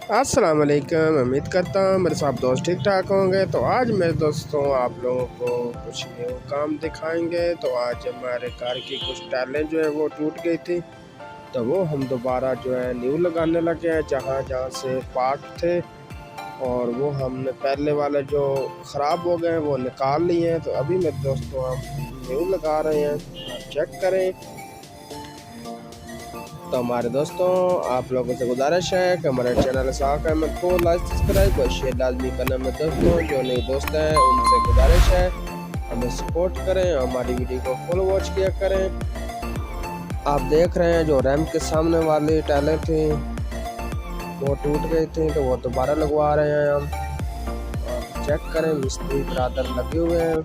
अस्सलाम वालेकुम। उम्मीद करता हूँ मेरे सब दोस्त ठीक ठाक होंगे। तो आज मेरे दोस्तों आप लोगों को कुछ न्यू काम दिखाएंगे। तो आज हमारे कार की कुछ टाइलें जो है वो टूट गई थी, तो वो हम दोबारा जो है न्यू लगाने लगे हैं। जहाँ जहाँ से पार्ट थे और वो हमने पहले वाले जो ख़राब हो गए हैं वो निकाल लिए हैं। तो अभी मेरे दोस्तों हम न्यू लगा रहे हैं, आप चेक करें। तो हमारे दोस्तों आप लोगों से गुजारिश है कि हमारे चैनल इशाक को लाइक सब्सक्राइब और शेयर लाजमी करना। मेरे दोस्तों जो नए दोस्त हैं उनसे गुजारिश है हमें सपोर्ट करें और हमारी वीडियो को फुल वॉच किया करें। आप देख रहे हैं जो रैम्प के सामने वाली टाइलें थी वो टूट गई थी, तो वो दोबारा लगवा रहे हैं हम। आप चेक करें, मिस्त्री बरादर लगे हुए हैं।